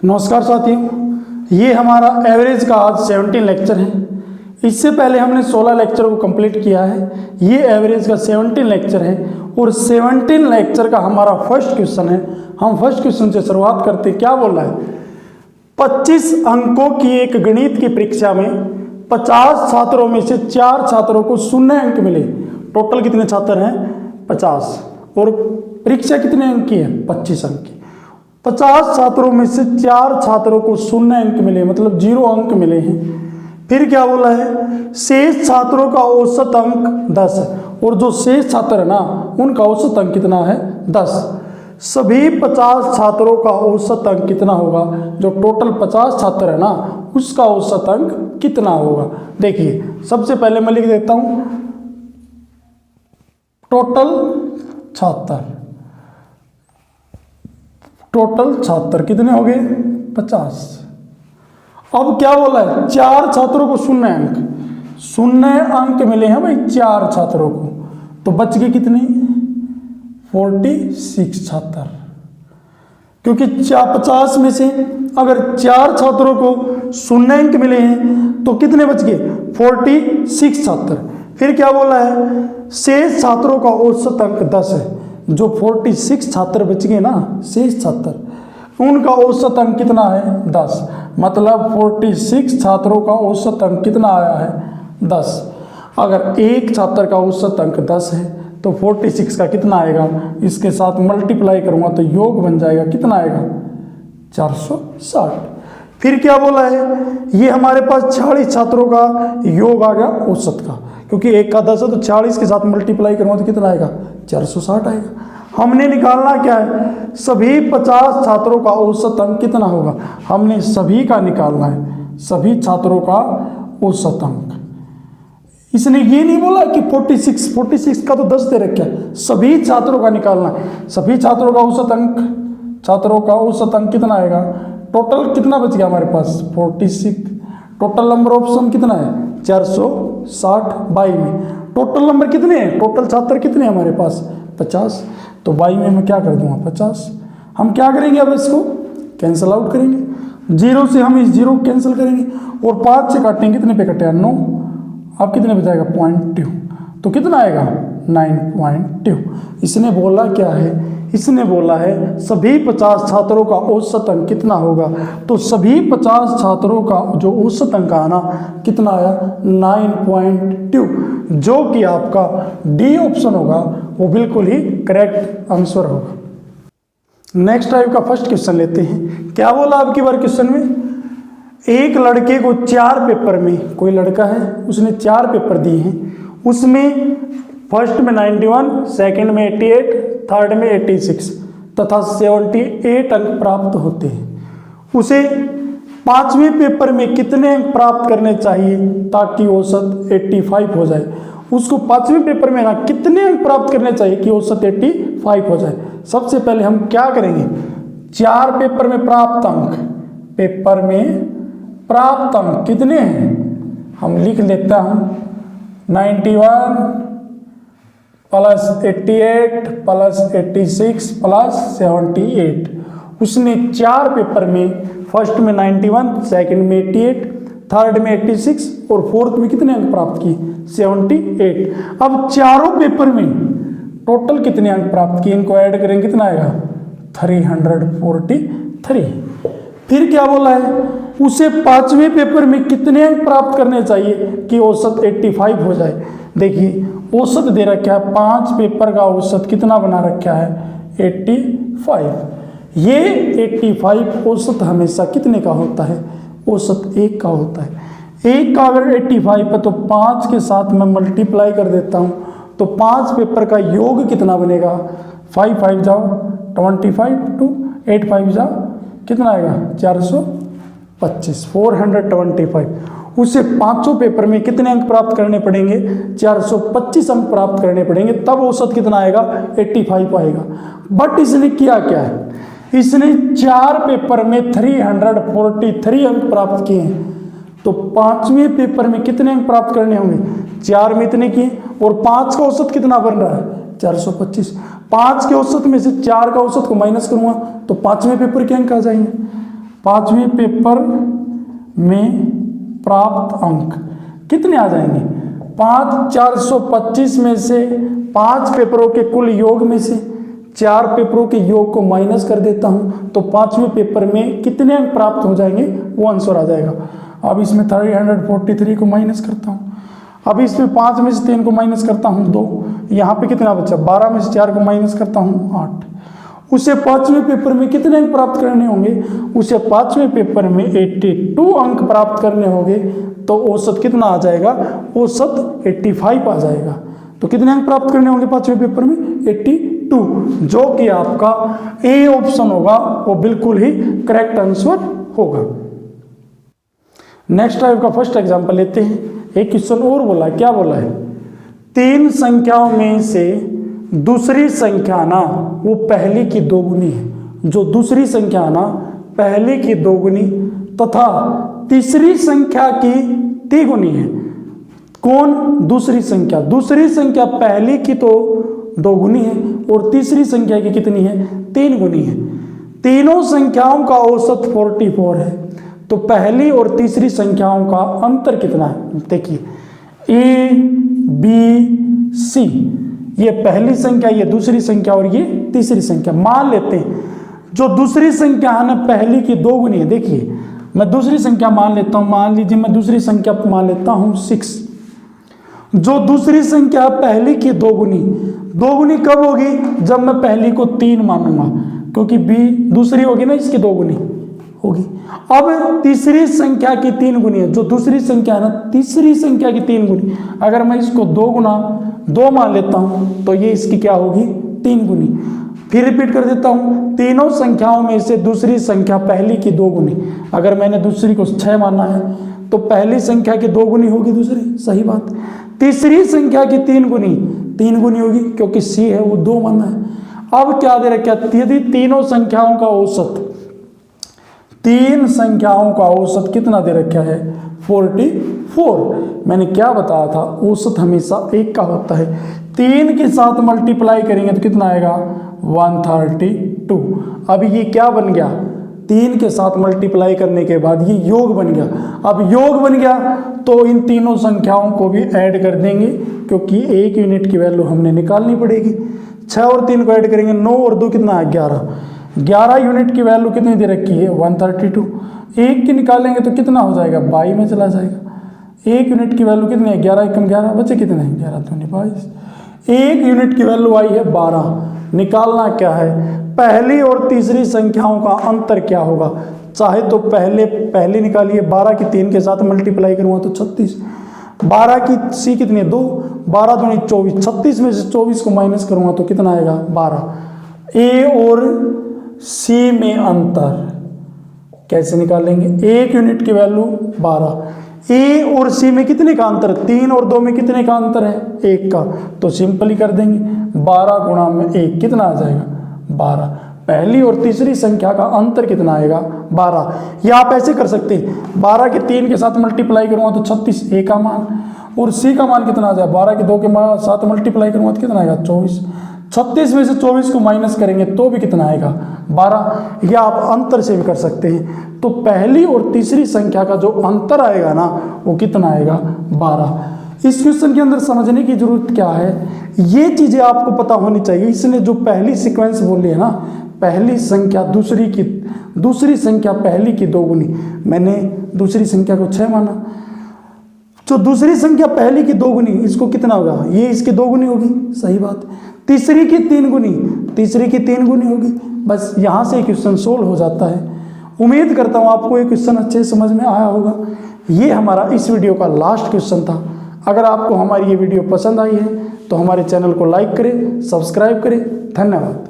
नमस्कार साथियों, ये हमारा एवरेज का आज 17 लेक्चर है। इससे पहले हमने 16 लेक्चर को कंप्लीट किया है। ये एवरेज का 17 लेक्चर है और 17 लेक्चर का हमारा फर्स्ट क्वेश्चन है। हम फर्स्ट क्वेश्चन से शुरुआत करते हैं। क्या बोल रहा है? 25 अंकों की एक गणित की परीक्षा में 50 छात्रों में से 4 छात्रों को 0 अंक मिले। टोटल कितने छात्र हैं? 50। और परीक्षा कितने अंक की है? 25 अंक की। 50 छात्रों में से 4 छात्रों को 0 अंक मिले, मतलब 0 अंक मिले हैं। फिर क्या बोला है? शेष छात्रों का औसत अंक 10 है और जो शेष छात्र है ना, उनका औसत अंक कितना है? 10। सभी 50 छात्रों का औसत अंक कितना होगा? जो टोटल 50 छात्र है ना, उसका औसत अंक कितना होगा? देखिए, सबसे पहले मैं लिख देता हूं टोटल छात्र कितने हो गए? 50। अब क्या बोला है? 4 छात्रों को 0 अंक, 0 अंक मिले हैं भाई 4 छात्रों को, तो बच गए कितने? 46 छात्र। क्योंकि 50 में से अगर 4 छात्रों को 0 अंक मिले हैं तो कितने बच गए? 46 छात्र। फिर क्या बोला है? शेष छात्रों का औसत अंक 10 है। जो 46 छात्र बच गए ना, शेष छात्र, उनका औसत अंक कितना है? 10। मतलब 46 छात्रों का औसत अंक कितना आया है? 10। अगर एक छात्र का औसत अंक 10 है तो 46 का कितना आएगा? इसके साथ मल्टीप्लाई करूंगा तो योग बन जाएगा। कितना आएगा? 460। फिर क्या बोला है? ये हमारे पास 46 छात्रों का योग आ गया औसत का, क्योंकि एक का 10 है तो 46 के साथ मल्टीप्लाई करूंगा तो कितना आएगा? 460 आएगा। हमने निकालना क्या है? सभी 50 छात्रों का औसत अंक कितना होगा? हमने सभी का निकालना है, सभी छात्रों का औसत अंक। इसने ये नहीं बोला कि 46 का तो 10 दे रखा है, सभी छात्रों का निकालना है। सभी छात्रों का औसत अंक कितना आएगा? टोटल कितना बच गया हमारे पास? 46। टोटल नंबर ऑप्शन कितना है? 460 बाई में। टोटल नंबर कितने हैं? टोटल छात्र कितने हैं हमारे पास? 50। तो बाई में मैं क्या कर दूंगा? 50। हम क्या करेंगे? अब इसको कैंसिल आउट करेंगे। 0 से हम इस 0 कैंसिल करेंगे और 5 से काटेंगे। कितने पे कटे? 9। अब कितने बचाएगा? 0.2। तो कितना आएगा? 9.2। इसने बोला क्या है? इसने बोला है सभी 50 छात्रों का औसत अंक कितना होगा। तो सभी 50 छात्रों का जो औसत अंक आना कितना आया? 9.2, जो कि आपका डी ऑप्शन होगा, वो बिल्कुल ही करेक्ट आंसर होगा। नेक्स्ट टाइप का फर्स्ट क्वेश्चन लेते हैं। क्या बोला आपकी बार क्वेश्चन में? एक लड़के को 4 पेपर में, कोई लड़का है उसने 4 पेपर दिए हैं, उसमें फर्स्ट में 91, सेकंड में 88, थर्ड में 86 तथा 78 अंक प्राप्त होते हैं। उसे 5वें पेपर में कितने अंक प्राप्त करने चाहिए ताकि औसत 85 हो जाए? उसको 5वें पेपर में ना कितने अंक प्राप्त करने चाहिए कि औसत 85 हो जाए? सबसे पहले हम क्या करेंगे? 4 पेपर में प्राप्त अंक कितने हैं? हम लिख लेता हूं 91 प्लस 88 प्लस 86 प्लस 78। उसने 4 पेपर में, फर्स्ट में 91, सेकंड में 88, थर्ड में 86 और फोर्थ में कितने अंक प्राप्त किए? 78। अब चारों पेपर में टोटल कितने अंक प्राप्त किए? इनको ऐड करेंगे, कितना आएगा? 343। फिर क्या बोला है? उसे 5वें पेपर में कितने अंक प्राप्त करने चाहिए कि औसत 85 हो जाए? देखिए, औसत दे रखा है, 5 पेपर का औसत कितना बना रखा है? 85। ये 85 औसत हमेशा कितने का होता है? औसत 1 का होता है। 1 का अगर 85 है तो 5 के साथ मैं मल्टीप्लाई कर देता हूँ तो 5 पेपर का योग कितना बनेगा? 5 5 जाओ 25 टू 8 5 जाओ, कितना आएगा? 425, 425। उसे 500 पेपर में कितने अंक प्राप्त करने पड़ेंगे? 425 अंक प्राप्त करने पड़ेंगे, तब औसत कितना आएगा? 85 आएगा। बट इसने किया क्या है? इसने 4 पेपर में 343 अंक प्राप्त किए हैं, तो 5वें पेपर में कितने अंक प्राप्त करने होंगे? 4 में इतने किए और 5 का औसत कितना बन रहा है? 425। 5 के औसत में से 4 का औसत को माइनस करूंगा तो 5वें पेपर के अंक आ जाएंगे। 5वें पेपर में प्राप्त अंक कितने आ जाएंगे? 425 में से 5 पेपरों के कुल योग में से 4 पेपरों के योग को माइनस कर देता हूं तो 5वें पेपर में कितने अंक प्राप्त हो जाएंगे वो आंसर आ जाएगा। अब इसमें 343 को माइनस करता हूं, अब इसमें 5 में से 3 को माइनस करता हूं 2, यहाँ पे कितना बचा? 12 में से 4 को माइनस करता हूं 8। उसे 5वें पेपर में कितने अंक प्राप्त करने होंगे? उसे 5वें पेपर में 82 अंक प्राप्त करने होंगे तो औसत कितना आ जाएगा? औसत 85 आ जाएगा। तो कितने अंक प्राप्त करने होंगे 5वें पेपर में? 82, जो कि आपका ए ऑप्शन होगा वो बिल्कुल ही करेक्ट आंसर होगा। नेक्स्ट टाइप का फर्स्ट एग्जांपल लेते हैं। एक क्वेश्चन और बोला है, क्या बोला है? 3 संख्याओं में से दूसरी संख्या ना वो पहली की दोगुनी है। जो दूसरी संख्या ना पहली की दोगुनी तथा तीसरी संख्या की तिगुनी है। कौन? दूसरी संख्या। दूसरी संख्या पहली की तो दोगुनी है और तीसरी संख्या की कितनी है? 3 गुनी है। तीनों संख्याओं का औसत 44 है। तो पहली और तीसरी संख्याओं का अंतर कितना है? देखिए ए बी सी, ये पहली संख्या, ये दूसरी संख्या और ये तीसरी संख्या। मान लेते हैं जो दूसरी संख्या है ना पहली की दोगुनी है। देखिए मैं दूसरी संख्या मान लेता हूं, मान लीजिए मैं दूसरी संख्या मान लेता हूं 6। जो दूसरी संख्या पहली की दोगुनी, दोगुनी कब होगी? जब मैं पहली को 3 मानूंगा, क्योंकि बी दूसरी होगी ना इसकी दोगुनी होगी। अब तीसरी संख्या की 3 गुनी है। जो दूसरी संख्या है ना तीसरी संख्या की 3 गुनी, अगर मैं इसको 2 गुना 2 मान लेता हूं तो ये इसकी क्या होगी? 3 गुनी। फिर रिपीट कर देता हूं, तीनों संख्याओं में से दूसरी संख्या पहली की 2 गुनी। अगर मैंने दूसरी को 6 माना है तो पहली संख्या की 2 गुनी होगी दूसरी, सही बात। तीसरी संख्या की 3 गुनी होगी, क्योंकि सी है वो 2 माना है। अब क्या दे रखा? यदि तीनों संख्याओं का औसत, 3 संख्याओं का औसत कितना दे रखा है? 44। मैंने क्या बताया था? औसत हमेशा 1 का होता है। 3 के साथ मल्टीप्लाई करेंगे तो कितना आएगा? 132। अब ये क्या बन गया? 3 के साथ मल्टीप्लाई करने के बाद ये योग बन गया। अब योग बन गया तो इन तीनों संख्याओं को भी ऐड कर देंगे, क्योंकि 1 यूनिट की वैल्यू हमने निकालनी पड़ेगी। 6 और 3 को ऐड करेंगे, 9 और 2 कितना है? 11 यूनिट की वैल्यू कितनी दे रखी है? 132। 1 की निकालेंगे तो कितना हो जाएगा? 22 में चला जाएगा। 1 यूनिट की वैल्यू कितनी है? 11 एकम 11, बचे कितने हैं? 11 दूनी 22। 1 यूनिट की वैल्यू आई है 12। निकालना क्या है? पहली और तीसरी संख्याओं का अंतर क्या होगा? चाहे तो पहले निकालिए, 12 की 3 के साथ मल्टीप्लाई करूँगा तो 36। 12 की सी कितनी है? 2, 12 दूनी 24। 36 में से 24 को माइनस करूँगा तो कितना आएगा? 12। ए और सी में अंतर कैसे निकालेंगे? 1 यूनिट की वैल्यू 12। ए और सी में कितने का अंतर? 3 और 2 में कितने का अंतर है? 1 का। तो सिंपली कर देंगे, 12 गुणा में 1 कितना आ जाएगा? 12। पहली और तीसरी संख्या का अंतर कितना आएगा? 12। या आप ऐसे कर सकते हैं, 12 के 3 के साथ मल्टीप्लाई करूँगा तो 36 ए का मान, और सी का मान कितना आ जाएगा? 12 के 2 के साथ मल्टीप्लाई करूँगा तो कितना आएगा? 24। 36 में से 24 को माइनस करेंगे तो भी कितना आएगा? 12। या आप अंतर से भी कर सकते हैं। तो पहली और तीसरी संख्या का जो अंतर आएगा ना वो कितना आएगा? 12। इस क्वेश्चन के अंदर समझने की जरूरत क्या है? ये चीजें आपको पता होनी चाहिए। इसने जो पहली सीक्वेंस बोली है ना, पहली संख्या दूसरी संख्या पहली की 2 गुनी, मैंने दूसरी संख्या को 6 माना। जो दूसरी संख्या पहली की 2 गुनी, इसको कितना होगा? ये इसकी 2 गुनी होगी, सही बात। तीसरी की 3 गुनी होगी। बस यहाँ से क्वेश्चन सोल्व हो जाता है। उम्मीद करता हूँ आपको ये क्वेश्चन अच्छे समझ में आया होगा। ये हमारा इस वीडियो का लास्ट क्वेश्चन था। अगर आपको हमारी ये वीडियो पसंद आई है तो हमारे चैनल को लाइक करें, सब्सक्राइब करें। धन्यवाद।